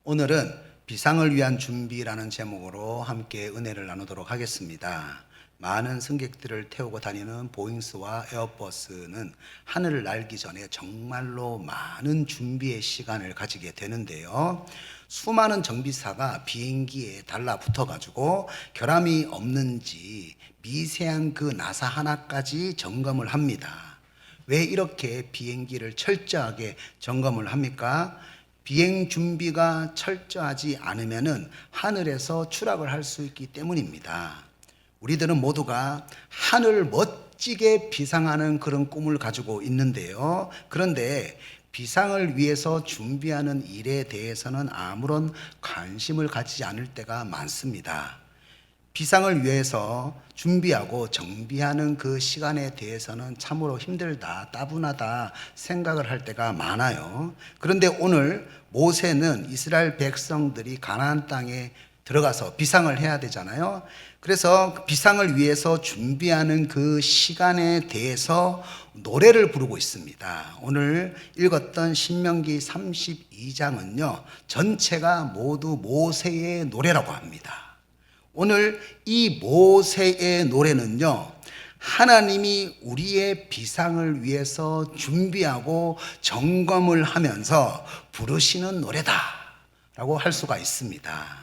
오늘은 비상을 위한 준비라는 제목으로 함께 은혜를 나누도록 하겠습니다. 많은 승객들을 태우고 다니는 보잉스와 에어버스는 하늘을 날기 전에 정말로 많은 준비의 시간을 가지게 되는데요. 수많은 정비사가 비행기에 달라붙어 가지고 결함이 없는지 미세한 그 나사 하나까지 점검을 합니다. 왜 이렇게 비행기를 철저하게 점검을 합니까? 비행 준비가 철저하지 않으면은 하늘에서 추락을 할 수 있기 때문입니다. 우리들은 모두가 하늘을 멋지게 비상하는 그런 꿈을 가지고 있는데요. 그런데 비상을 위해서 준비하는 일에 대해서는 아무런 관심을 가지지 않을 때가 많습니다. 비상을 위해서 준비하고 정비하는 그 시간에 대해서는 참으로 힘들다, 따분하다 생각을 할 때가 많아요. 그런데 오늘 모세는 이스라엘 백성들이 가나안 땅에 들어가서 비상을 해야 되잖아요. 그래서 비상을 위해서 준비하는 그 시간에 대해서 노래를 부르고 있습니다. 오늘 읽었던 신명기 32장은요, 전체가 모두 모세의 노래라고 합니다. 오늘 이 모세의 노래는요, 하나님이 우리의 비상을 위해서 준비하고 점검을 하면서 부르시는 노래다 라고 할 수가 있습니다.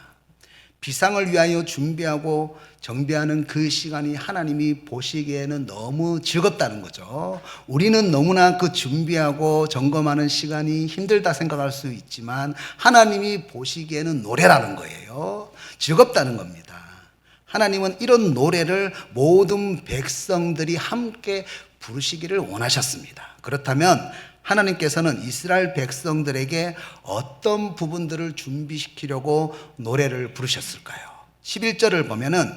비상을 위하여 준비하고 정비하는 그 시간이 하나님이 보시기에는 너무 즐겁다는 거죠. 우리는 너무나 그 준비하고 점검하는 시간이 힘들다 생각할 수 있지만 하나님이 보시기에는 노래라는 거예요. 즐겁다는 겁니다. 하나님은 이런 노래를 모든 백성들이 함께 부르시기를 원하셨습니다. 그렇다면 하나님께서는 이스라엘 백성들에게 어떤 부분들을 준비시키려고 노래를 부르셨을까요? 11절을 보면은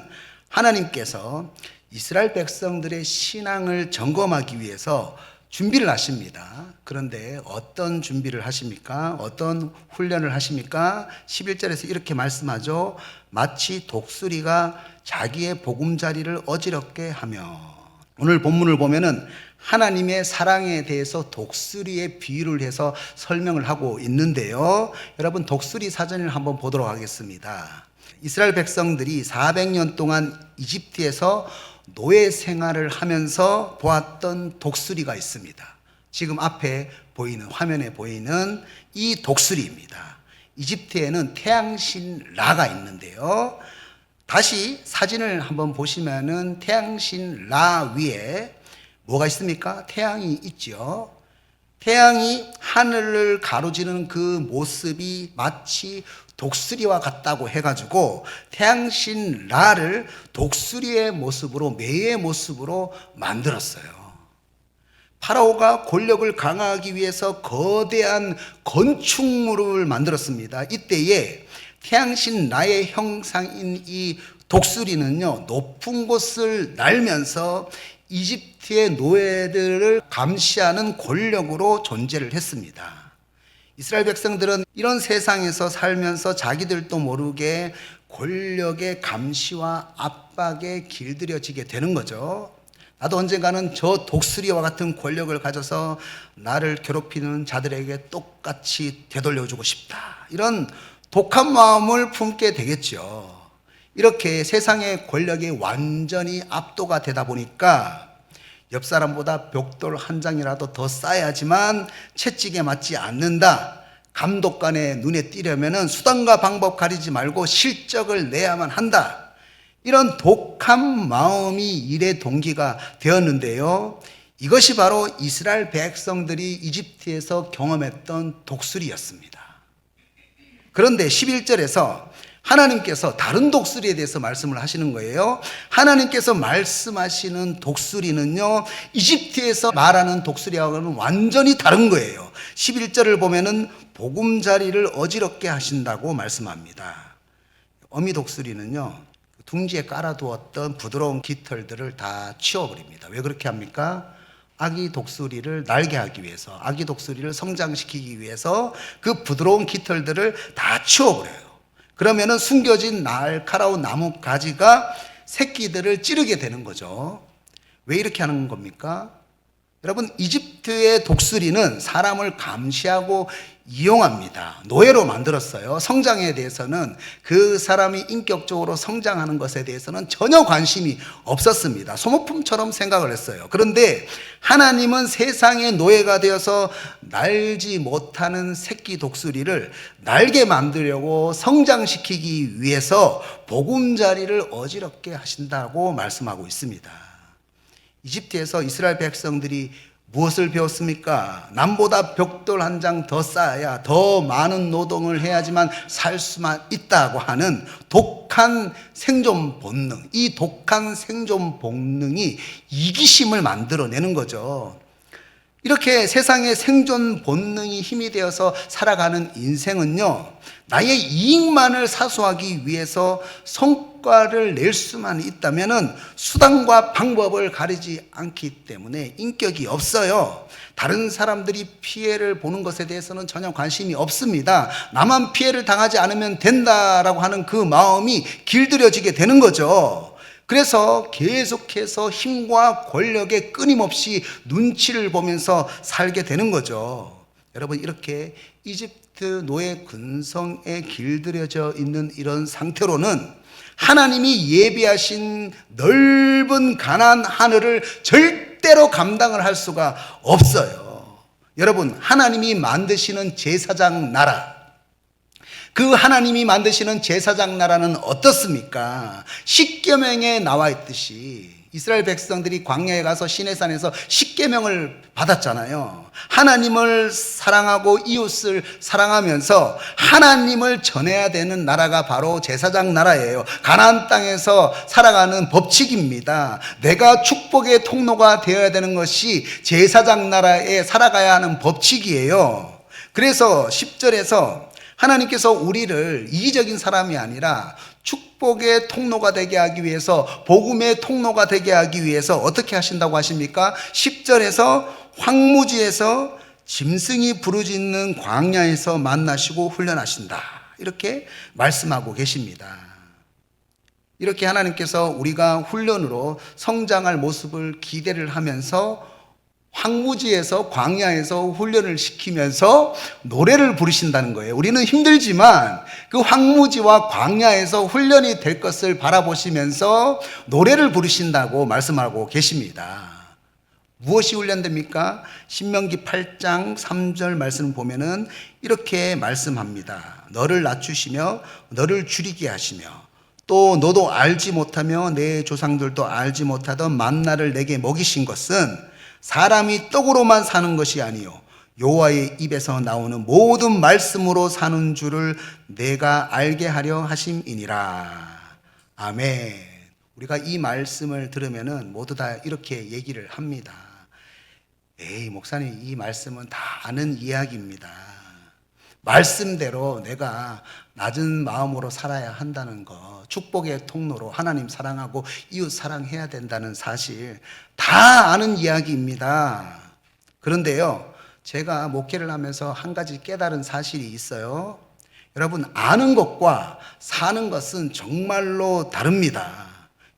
하나님께서 이스라엘 백성들의 신앙을 점검하기 위해서 준비를 하십니다. 그런데 어떤 준비를 하십니까? 어떤 훈련을 하십니까? 11절에서 이렇게 말씀하죠. 마치 독수리가 자기의 보금자리를 어지럽게 하며. 오늘 본문을 보면은 하나님의 사랑에 대해서 독수리의 비유를 해서 설명을 하고 있는데요. 여러분, 독수리 사전을 한번 보도록 하겠습니다. 이스라엘 백성들이 400년 동안 이집트에서 노예 생활을 하면서 보았던 독수리가 있습니다. 지금 앞에 보이는, 화면에 보이는 이 독수리입니다. 이집트에는 태양신 라가 있는데요. 다시 사진을 한번 보시면은 태양신 라 위에 뭐가 있습니까? 태양이 있죠. 태양이 하늘을 가로지르는 그 모습이 마치 독수리와 같다고 해가지고 태양신 라를 독수리의 모습으로, 매의 모습으로 만들었어요. 파라오가 권력을 강화하기 위해서 거대한 건축물을 만들었습니다. 이때에 태양신 라의 형상인 이 독수리는요, 높은 곳을 날면서 이집트의 노예들을 감시하는 권력으로 존재를 했습니다. 이스라엘 백성들은 이런 세상에서 살면서 자기들도 모르게 권력의 감시와 압박에 길들여지게 되는 거죠. 나도 언젠가는 저 독수리와 같은 권력을 가져서 나를 괴롭히는 자들에게 똑같이 되돌려주고 싶다, 이런 독한 마음을 품게 되겠죠. 이렇게 세상의 권력이 완전히 압도가 되다 보니까 옆 사람보다 벽돌 한 장이라도 더 쌓아야지만 채찍에 맞지 않는다, 감독관의 눈에 띄려면 수단과 방법 가리지 말고 실적을 내야만 한다, 이런 독한 마음이 일의 동기가 되었는데요. 이것이 바로 이스라엘 백성들이 이집트에서 경험했던 독수리였습니다. 그런데 11절에서 하나님께서 다른 독수리에 대해서 말씀을 하시는 거예요. 하나님께서 말씀하시는 독수리는요, 이집트에서 말하는 독수리하고는 완전히 다른 거예요. 11절을 보면은 보금자리를 어지럽게 하신다고 말씀합니다. 어미 독수리는요, 둥지에 깔아두었던 부드러운 깃털들을 다 치워버립니다. 왜 그렇게 합니까? 아기 독수리를 날게 하기 위해서, 아기 독수리를 성장시키기 위해서 그 부드러운 깃털들을 다 치워버려요. 그러면은 숨겨진 날카로운 나무 가지가 새끼들을 찌르게 되는 거죠. 왜 이렇게 하는 겁니까? 여러분, 이집트의 독수리는 사람을 감시하고 이용합니다. 노예로 만들었어요. 성장에 대해서는, 그 사람이 인격적으로 성장하는 것에 대해서는 전혀 관심이 없었습니다. 소모품처럼 생각을 했어요. 그런데 하나님은 세상의 노예가 되어서 날지 못하는 새끼 독수리를 날게 만들려고 성장시키기 위해서 보금자리를 어지럽게 하신다고 말씀하고 있습니다. 이집트에서 이스라엘 백성들이 무엇을 배웠습니까? 남보다 벽돌 한 장 더 쌓아야 더 많은 노동을 해야지만 살 수만 있다고 하는 독한 생존 본능, 이 독한 생존 본능이 이기심을 만들어내는 거죠. 이렇게 세상의 생존 본능이 힘이 되어서 살아가는 인생은요, 나의 이익만을 사수하기 위해서 성과를 낼 수만 있다면은 수단과 방법을 가리지 않기 때문에 인격이 없어요. 다른 사람들이 피해를 보는 것에 대해서는 전혀 관심이 없습니다. 나만 피해를 당하지 않으면 된다라고 하는 그 마음이 길들여지게 되는 거죠. 그래서 계속해서 힘과 권력에 끊임없이 눈치를 보면서 살게 되는 거죠. 여러분, 이렇게 이집트 노예 근성에 길들여져 있는 이런 상태로는 하나님이 예비하신 넓은 가나안 하늘을 절대로 감당을 할 수가 없어요. 여러분, 하나님이 만드시는 제사장 나라, 그 하나님이 만드시는 제사장 나라는 어떻습니까? 십계명에 나와 있듯이 이스라엘 백성들이 광야에 가서 시내산에서 십계명을 받았잖아요. 하나님을 사랑하고 이웃을 사랑하면서 하나님을 전해야 되는 나라가 바로 제사장 나라예요. 가나안 땅에서 살아가는 법칙입니다. 내가 축복의 통로가 되어야 되는 것이 제사장 나라에 살아가야 하는 법칙이에요. 그래서 10절에서 하나님께서 우리를 이기적인 사람이 아니라 축복의 통로가 되게 하기 위해서, 복음의 통로가 되게 하기 위해서 어떻게 하신다고 하십니까? 10절에서 황무지에서 짐승이 부르짖는 광야에서 만나시고 훈련하신다, 이렇게 말씀하고 계십니다. 이렇게 하나님께서 우리가 훈련으로 성장할 모습을 기대를 하면서 황무지에서, 광야에서 훈련을 시키면서 노래를 부르신다는 거예요. 우리는 힘들지만 그 황무지와 광야에서 훈련이 될 것을 바라보시면서 노래를 부르신다고 말씀하고 계십니다. 무엇이 훈련됩니까? 신명기 8장 3절 말씀을 보면은 이렇게 말씀합니다. 너를 낮추시며 너를 줄이게 하시며 또 너도 알지 못하며 내 조상들도 알지 못하던 만나를 내게 먹이신 것은 사람이 떡으로만 사는 것이 아니요 여호와의 입에서 나오는 모든 말씀으로 사는 줄을 내가 알게 하려 하심이니라. 아멘. 우리가 이 말씀을 들으면은 모두 다 이렇게 얘기를 합니다. 에이, 목사님, 이 말씀은 다 아는 이야기입니다. 말씀대로 내가 낮은 마음으로 살아야 한다는 것, 축복의 통로로 하나님 사랑하고 이웃 사랑해야 된다는 사실 다 아는 이야기입니다. 그런데요, 제가 목회를 하면서 한 가지 깨달은 사실이 있어요. 여러분, 아는 것과 사는 것은 정말로 다릅니다.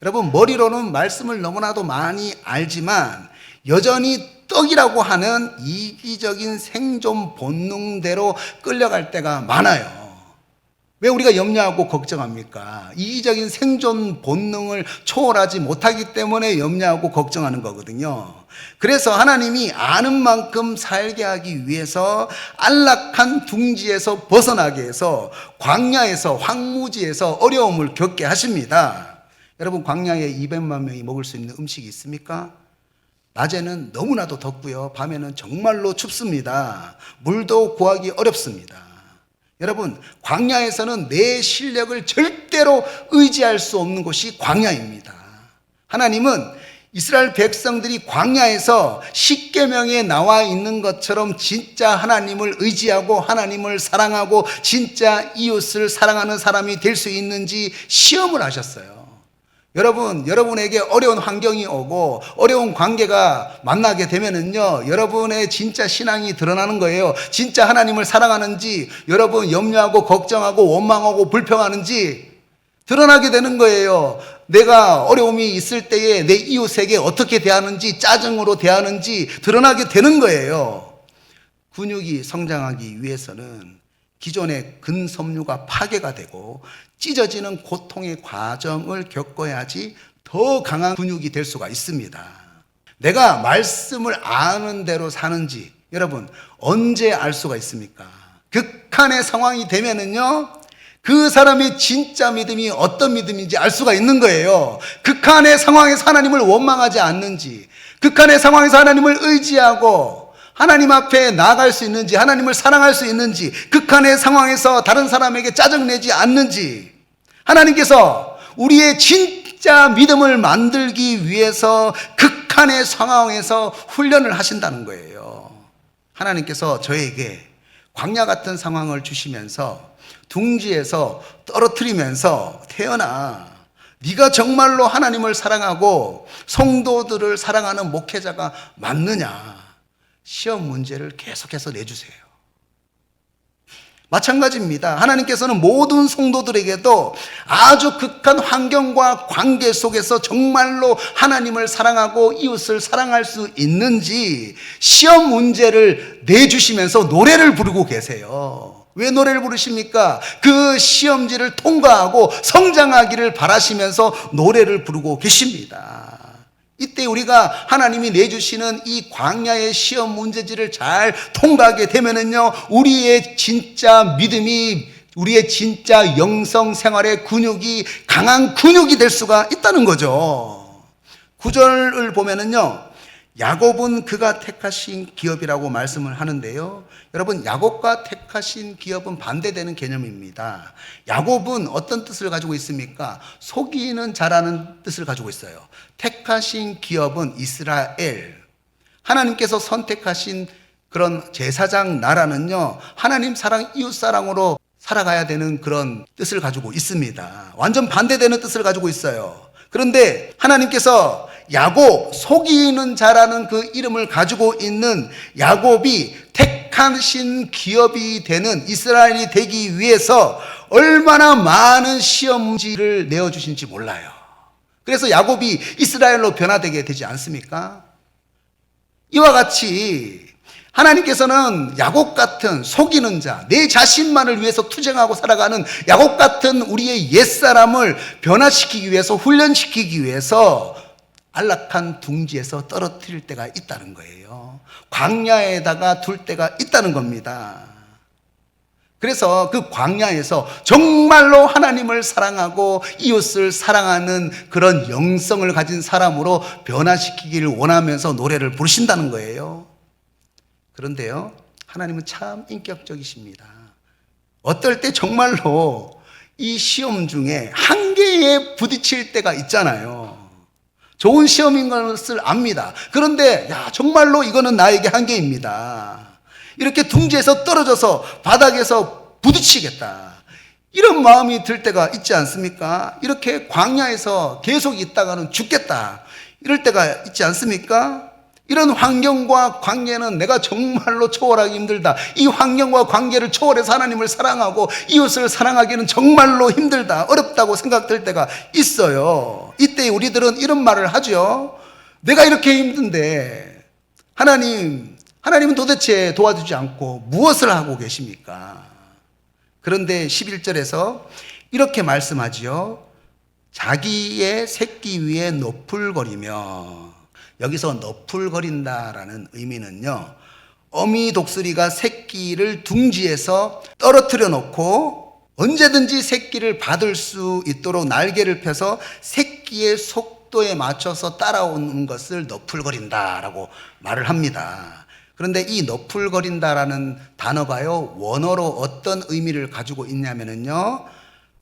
여러분, 머리로는 말씀을 너무나도 많이 알지만 여전히 떡이라고 하는 이기적인 생존 본능대로 끌려갈 때가 많아요. 왜 우리가 염려하고 걱정합니까? 이기적인 생존 본능을 초월하지 못하기 때문에 염려하고 걱정하는 거거든요. 그래서 하나님이 아는 만큼 살게 하기 위해서 안락한 둥지에서 벗어나게 해서 광야에서, 황무지에서 어려움을 겪게 하십니다. 여러분, 광야에 200만 명이 먹을 수 있는 음식이 있습니까? 낮에는 너무나도 덥고요, 밤에는 정말로 춥습니다. 물도 구하기 어렵습니다. 여러분, 광야에서는 내 실력을 절대로 의지할 수 없는 곳이 광야입니다. 하나님은 이스라엘 백성들이 광야에서 십계명에 나와 있는 것처럼 진짜 하나님을 의지하고 하나님을 사랑하고 진짜 이웃을 사랑하는 사람이 될 수 있는지 시험을 하셨어요. 여러분, 여러분에게 어려운 환경이 오고 어려운 관계가 만나게 되면은요, 여러분의 진짜 신앙이 드러나는 거예요. 진짜 하나님을 사랑하는지, 여러분 염려하고 걱정하고 원망하고 불평하는지 드러나게 되는 거예요. 내가 어려움이 있을 때에 내 이웃에게 어떻게 대하는지, 짜증으로 대하는지 드러나게 되는 거예요. 근육이 성장하기 위해서는 기존의 근섬유가 파괴가 되고 찢어지는 고통의 과정을 겪어야지 더 강한 근육이 될 수가 있습니다. 내가 말씀을 아는 대로 사는지 여러분 언제 알 수가 있습니까? 극한의 상황이 되면은요, 그 사람의 진짜 믿음이 어떤 믿음인지 알 수가 있는 거예요. 극한의 상황에서 하나님을 원망하지 않는지, 극한의 상황에서 하나님을 의지하고 하나님 앞에 나아갈 수 있는지, 하나님을 사랑할 수 있는지, 극한의 상황에서 다른 사람에게 짜증내지 않는지, 하나님께서 우리의 진짜 믿음을 만들기 위해서 극한의 상황에서 훈련을 하신다는 거예요. 하나님께서 저에게 광야 같은 상황을 주시면서 둥지에서 떨어뜨리면서, 태연아, 네가 정말로 하나님을 사랑하고 성도들을 사랑하는 목회자가 맞느냐, 시험 문제를 계속해서 내주세요. 마찬가지입니다. 하나님께서는 모든 성도들에게도 아주 극한 환경과 관계 속에서 정말로 하나님을 사랑하고 이웃을 사랑할 수 있는지 시험 문제를 내주시면서 노래를 부르고 계세요. 왜 노래를 부르십니까? 그 시험지를 통과하고 성장하기를 바라시면서 노래를 부르고 계십니다. 이때 우리가 하나님이 내주시는 이 광야의 시험 문제지를 잘 통과하게 되면은요, 우리의 진짜 믿음이, 우리의 진짜 영성 생활의 근육이 강한 근육이 될 수가 있다는 거죠. 9절을 보면은요, 야곱은 그가 택하신 기업이라고 말씀을 하는데요, 여러분, 야곱과 택하신 기업은 반대되는 개념입니다. 야곱은 어떤 뜻을 가지고 있습니까? 속이는 자라는 뜻을 가지고 있어요. 택하신 기업은 이스라엘, 하나님께서 선택하신 그런 제사장 나라는요, 하나님 사랑, 이웃 사랑으로 살아가야 되는 그런 뜻을 가지고 있습니다. 완전 반대되는 뜻을 가지고 있어요. 그런데 하나님께서 야곱, 속이는 자라는 그 이름을 가지고 있는 야곱이 택하신 기업이 되는 이스라엘이 되기 위해서 얼마나 많은 시험지를 내어주신지 몰라요. 그래서 야곱이 이스라엘로 변화되게 되지 않습니까? 이와 같이 하나님께서는 야곱 같은 속이는 자, 내 자신만을 위해서 투쟁하고 살아가는 야곱 같은 우리의 옛사람을 변화시키기 위해서, 훈련시키기 위해서 안락한 둥지에서 떨어뜨릴 때가 있다는 거예요. 광야에다가 둘 때가 있다는 겁니다. 그래서 그 광야에서 정말로 하나님을 사랑하고 이웃을 사랑하는 그런 영성을 가진 사람으로 변화시키기를 원하면서 노래를 부르신다는 거예요. 그런데요, 하나님은 참 인격적이십니다. 어떨 때 정말로 이 시험 중에 한계에 부딪힐 때가 있잖아요. 좋은 시험인 것을 압니다. 그런데 정말로 이거는 나에게 한계입니다. 이렇게 둥지에서 떨어져서 바닥에서 부딪히겠다, 이런 마음이 들 때가 있지 않습니까? 이렇게 광야에서 계속 있다가는 죽겠다, 이럴 때가 있지 않습니까? 이런 환경과 관계는 내가 정말로 초월하기 힘들다, 이 환경과 관계를 초월해서 하나님을 사랑하고 이웃을 사랑하기는 정말로 힘들다, 어렵다고 생각될 때가 있어요. 이때 우리들은 이런 말을 하죠. 내가 이렇게 힘든데 하나님은 도대체 도와주지 않고 무엇을 하고 계십니까? 그런데 11절에서 이렇게 말씀하지요. 자기의 새끼 위에 너풀거리며, 여기서 너풀거린다라는 의미는요, 어미 독수리가 새끼를 둥지에서 떨어뜨려 놓고 언제든지 새끼를 받을 수 있도록 날개를 펴서 새끼의 속도에 맞춰서 따라오는 것을 너풀거린다라고 말을 합니다. 그런데 이 너풀거린다라는 단어가요, 원어로 어떤 의미를 가지고 있냐면요,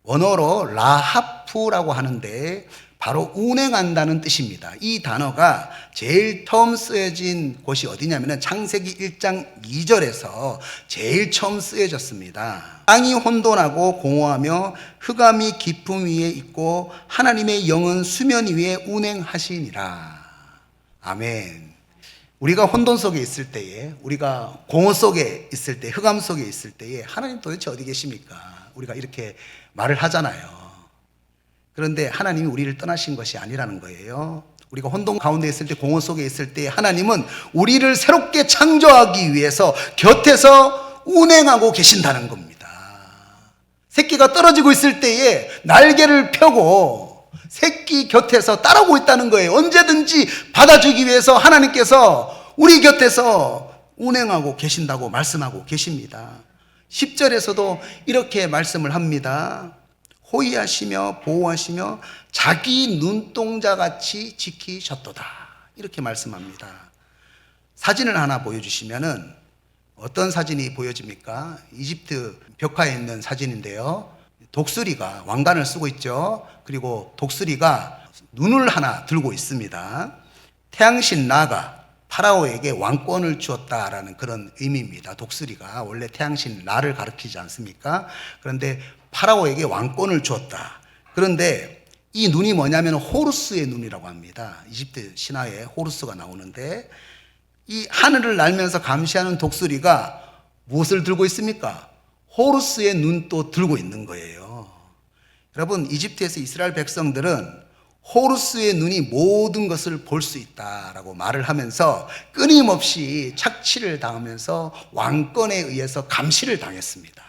원어로 라하프라고 하는데 바로 운행한다는 뜻입니다. 이 단어가 제일 처음 쓰여진 곳이 어디냐면 창세기 1장 2절에서 제일 처음 쓰여졌습니다. 땅이 혼돈하고 공허하며 흑암이 깊음 위에 있고 하나님의 영은 수면 위에 운행하시니라. 아멘. 우리가 혼돈 속에 있을 때에, 우리가 공허 속에 있을 때, 흑암 속에 있을 때에 하나님 도대체 어디 계십니까? 우리가 이렇게 말을 하잖아요. 그런데 하나님이 우리를 떠나신 것이 아니라는 거예요. 우리가 혼돈 가운데 있을 때, 공허 속에 있을 때 하나님은 우리를 새롭게 창조하기 위해서 곁에서 운행하고 계신다는 겁니다. 새끼가 떨어지고 있을 때에 날개를 펴고 새끼 곁에서 따라오고 있다는 거예요. 언제든지 받아주기 위해서 하나님께서 우리 곁에서 운행하고 계신다고 말씀하고 계십니다. 10절에서도 이렇게 말씀을 합니다. 호의하시며 보호하시며 자기 눈동자같이 지키셨도다. 이렇게 말씀합니다. 사진을 하나 보여주시면은 어떤 사진이 보여집니까? 이집트 벽화에 있는 사진인데요. 독수리가 왕관을 쓰고 있죠. 그리고 독수리가 눈을 하나 들고 있습니다. 태양신 라가 파라오에게 왕권을 주었다라는 그런 의미입니다. 독수리가 원래 태양신 라를 가리키지 않습니까? 그런데 파라오에게 왕권을 주었다. 그런데 이 눈이 뭐냐면 호루스의 눈이라고 합니다. 이집트 신화에 호루스가 나오는데 이 하늘을 날면서 감시하는 독수리가 무엇을 들고 있습니까? 호루스의 눈도 들고 있는 거예요. 여러분, 이집트에서 이스라엘 백성들은 호루스의 눈이 모든 것을 볼 수 있다라고 말을 하면서 끊임없이 착취를 당하면서 왕권에 의해서 감시를 당했습니다.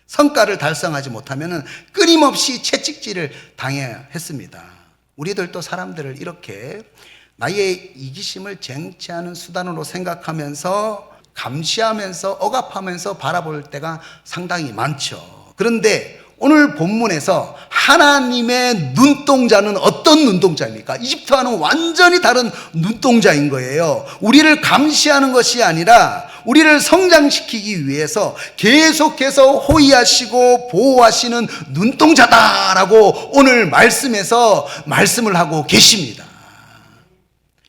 성과를 달성하지 못하면 끊임없이 채찍질을 당해야 했습니다. 우리들도 사람들을 이렇게 나의 이기심을 쟁취하는 수단으로 생각하면서 감시하면서 억압하면서 바라볼 때가 상당히 많죠. 그런데 오늘 본문에서 하나님의 눈동자는 어떤 눈동자입니까? 이집트와는 완전히 다른 눈동자인 거예요. 우리를 감시하는 것이 아니라 우리를 성장시키기 위해서 계속해서 호의하시고 보호하시는 눈동자다라고 오늘 말씀에서 말씀을 하고 계십니다.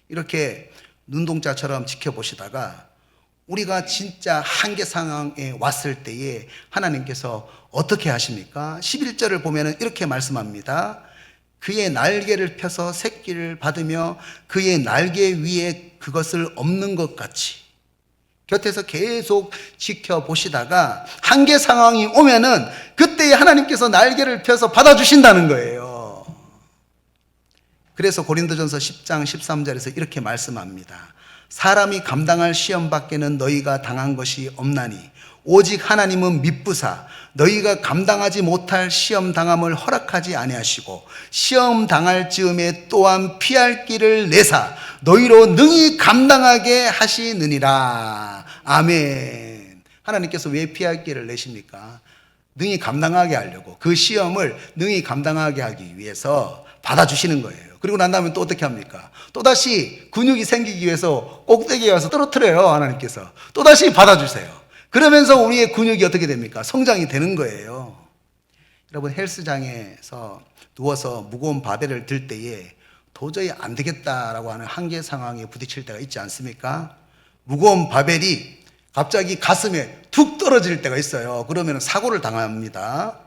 이렇게 눈동자처럼 지켜보시다가 우리가 진짜 한계 상황에 왔을 때에 하나님께서 어떻게 하십니까? 11절을 보면 이렇게 말씀합니다. 그의 날개를 펴서 새끼를 받으며 그의 날개 위에 그것을 엎는 것 같이 곁에서 계속 지켜보시다가 한계 상황이 오면은 그때 하나님께서 날개를 펴서 받아주신다는 거예요. 그래서 고린도전서 10장 13절에서 이렇게 말씀합니다. 사람이 감당할 시험 밖에는 너희가 당한 것이 없나니 오직 하나님은 미쁘사 너희가 감당하지 못할 시험 당함을 허락하지 아니하시고 시험 당할 즈음에 또한 피할 길을 내사 너희로 능히 감당하게 하시느니라. 아멘. 하나님께서 왜 피할 길을 내십니까? 능히 감당하게 하려고, 그 시험을 능히 감당하게 하기 위해서 받아주시는 거예요. 그리고 난 다음에 또 어떻게 합니까? 또다시 근육이 생기기 위해서 꼭대기에 와서 떨어뜨려요. 하나님께서 또다시 받아주세요. 그러면서 우리의 근육이 어떻게 됩니까? 성장이 되는 거예요. 여러분, 헬스장에서 누워서 무거운 바벨을 들 때에 도저히 안 되겠다라고 하는 한계 상황에 부딪힐 때가 있지 않습니까? 무거운 바벨이 갑자기 가슴에 툭 떨어질 때가 있어요. 그러면 사고를 당합니다.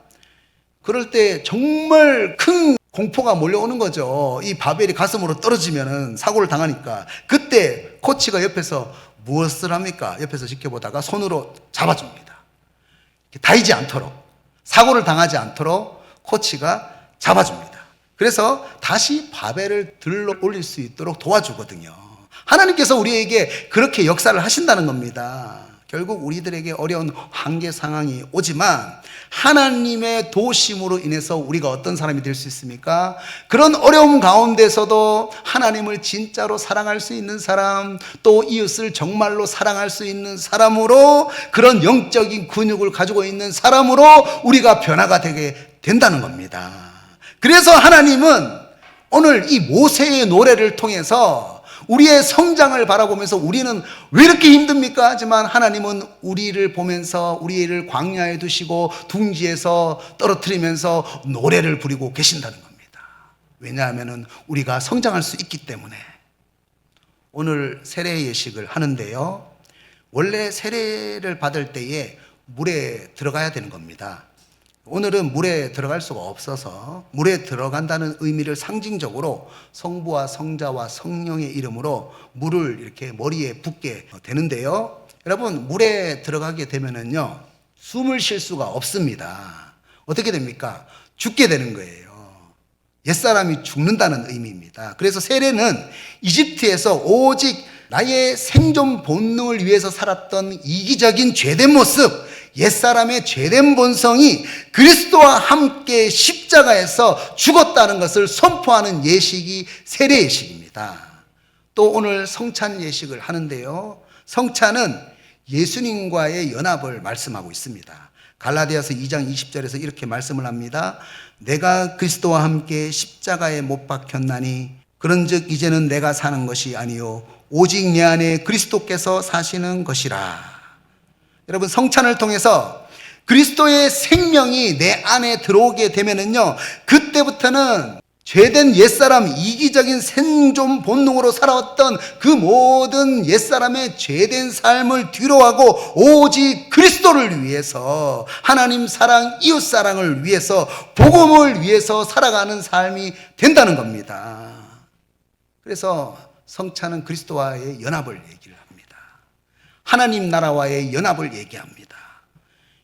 그럴 때 정말 큰 공포가 몰려오는 거죠. 이 바벨이 가슴으로 떨어지면 사고를 당하니까. 그때 코치가 옆에서 무엇을 합니까? 옆에서 지켜보다가 손으로 잡아줍니다. 다이지 않도록, 사고를 당하지 않도록 코치가 잡아줍니다. 그래서 다시 바벨을 들러 올릴 수 있도록 도와주거든요. 하나님께서 우리에게 그렇게 역사를 하신다는 겁니다. 결국 우리들에게 어려운 한계 상황이 오지만 하나님의 도우심으로 인해서 우리가 어떤 사람이 될 수 있습니까? 그런 어려움 가운데서도 하나님을 진짜로 사랑할 수 있는 사람, 또 이웃을 정말로 사랑할 수 있는 사람으로, 그런 영적인 근육을 가지고 있는 사람으로 우리가 변화가 되게 된다는 겁니다. 그래서 하나님은 오늘 이 모세의 노래를 통해서 우리의 성장을 바라보면서 우리는 왜 이렇게 힘듭니까? 하지만 하나님은 우리를 보면서 우리를 광야에 두시고 둥지에서 떨어뜨리면서 노래를 부리고 계신다는 겁니다. 왜냐하면 우리가 성장할 수 있기 때문에. 오늘 세례 예식을 하는데요, 원래 세례를 받을 때에 물에 들어가야 되는 겁니다. 오늘은 물에 들어갈 수가 없어서 물에 들어간다는 의미를 상징적으로 성부와 성자와 성령의 이름으로 물을 이렇게 머리에 붓게 되는데요, 여러분, 물에 들어가게 되면은요 숨을 쉴 수가 없습니다. 어떻게 됩니까? 죽게 되는 거예요. 옛사람이 죽는다는 의미입니다. 그래서 세례는 이집트에서 오직 나의 생존 본능을 위해서 살았던 이기적인 죄된 모습, 옛사람의 죄된 본성이 그리스도와 함께 십자가에서 죽었다는 것을 선포하는 예식이 세례 예식입니다. 또 오늘 성찬 예식을 하는데요, 성찬은 예수님과의 연합을 말씀하고 있습니다. 갈라디아서 2장 20절에서 이렇게 말씀을 합니다. 내가 그리스도와 함께 십자가에 못 박혔나니 그런즉 이제는 내가 사는 것이 아니요 오직 내 안에 그리스도께서 사시는 것이라. 여러분, 성찬을 통해서 그리스도의 생명이 내 안에 들어오게 되면은요, 그때부터는 죄된 옛사람, 이기적인 생존 본능으로 살아왔던 그 모든 옛사람의 죄된 삶을 뒤로하고 오직 그리스도를 위해서, 하나님 사랑, 이웃 사랑을 위해서, 복음을 위해서 살아가는 삶이 된다는 겁니다. 그래서 성찬은 그리스도와의 연합을 얘기를 합니다. 하나님 나라와의 연합을 얘기합니다.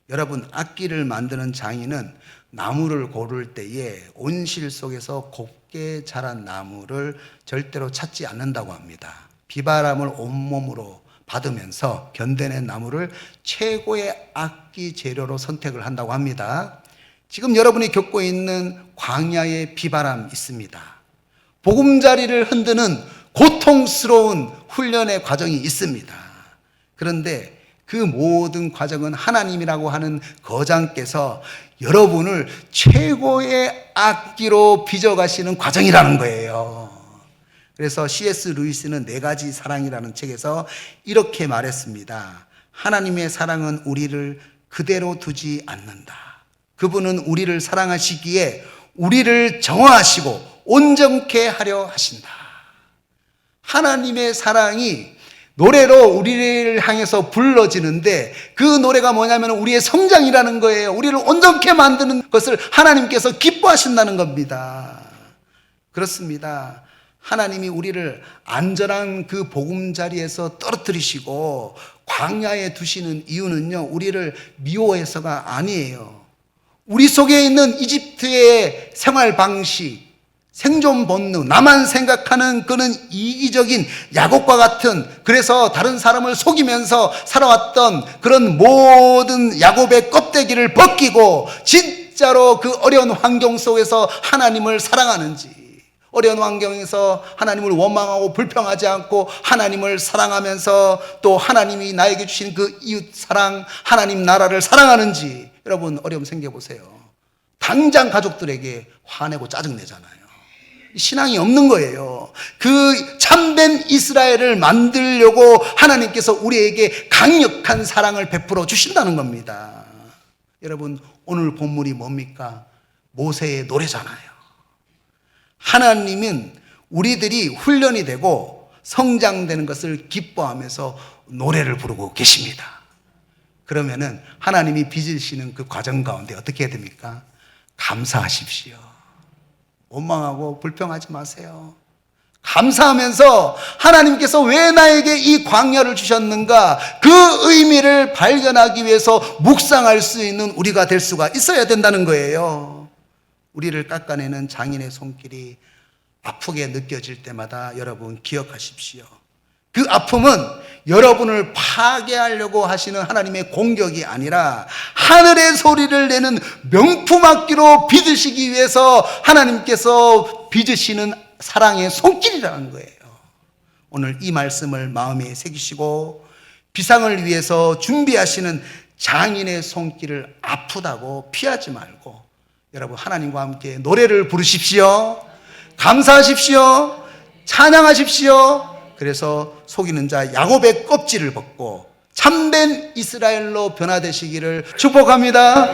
여러분, 악기를 만드는 장인은 나무를 고를 때에 온실 속에서 곱게 자란 나무를 절대로 찾지 않는다고 합니다. 비바람을 온몸으로 받으면서 견뎌낸 나무를 최고의 악기 재료로 선택을 한다고 합니다. 지금 여러분이 겪고 있는 광야의 비바람 있습니다. 보금자리를 흔드는 고통스러운 훈련의 과정이 있습니다. 그런데 그 모든 과정은 하나님이라고 하는 거장께서 여러분을 최고의 악기로 빚어가시는 과정이라는 거예요. 그래서 C.S. 루이스는 4가지 사랑이라는 책에서 이렇게 말했습니다. 하나님의 사랑은 우리를 그대로 두지 않는다. 그분은 우리를 사랑하시기에 우리를 정화하시고 온전케 하려 하신다. 하나님의 사랑이 노래로 우리를 향해서 불러지는데 그 노래가 뭐냐면 우리의 성장이라는 거예요. 우리를 온전케 만드는 것을 하나님께서 기뻐하신다는 겁니다. 그렇습니다. 하나님이 우리를 안전한 그 보금자리에서 떨어뜨리시고 광야에 두시는 이유는요, 우리를 미워해서가 아니에요. 우리 속에 있는 이집트의 생활 방식, 생존 본능, 나만 생각하는 그는 이기적인 야곱과 같은, 그래서 다른 사람을 속이면서 살아왔던 그런 모든 야곱의 껍데기를 벗기고 진짜로 그 어려운 환경 속에서 하나님을 사랑하는지, 어려운 환경에서 하나님을 원망하고 불평하지 않고 하나님을 사랑하면서 또 하나님이 나에게 주신 그 이웃 사랑, 하나님 나라를 사랑하는지, 여러분 어려움 생겨보세요. 당장 가족들에게 화내고 짜증내잖아요. 신앙이 없는 거예요. 그 참된 이스라엘을 만들려고 하나님께서 우리에게 강력한 사랑을 베풀어 주신다는 겁니다. 여러분, 오늘 본문이 뭡니까? 모세의 노래잖아요. 하나님은 우리들이 훈련이 되고 성장되는 것을 기뻐하면서 노래를 부르고 계십니다. 그러면은 하나님이 빚으시는 그 과정 가운데 어떻게 해야 됩니까? 감사하십시오. 원망하고 불평하지 마세요. 감사하면서 하나님께서 왜 나에게 이 광야를 주셨는가, 그 의미를 발견하기 위해서 묵상할 수 있는 우리가 될 수가 있어야 된다는 거예요. 우리를 깎아내는 장인의 손길이 아프게 느껴질 때마다 여러분 기억하십시오. 그 아픔은 여러분을 파괴하려고 하시는 하나님의 공격이 아니라 하늘의 소리를 내는 명품 악기로 빚으시기 위해서 하나님께서 빚으시는 사랑의 손길이라는 거예요. 오늘 이 말씀을 마음에 새기시고 비상을 위해서 준비하시는 장인의 손길을 아프다고 피하지 말고 여러분 하나님과 함께 노래를 부르십시오. 감사하십시오. 찬양하십시오. 그래서 속이는 자 야곱의 껍질을 벗고 참된 이스라엘로 변화되시기를 축복합니다.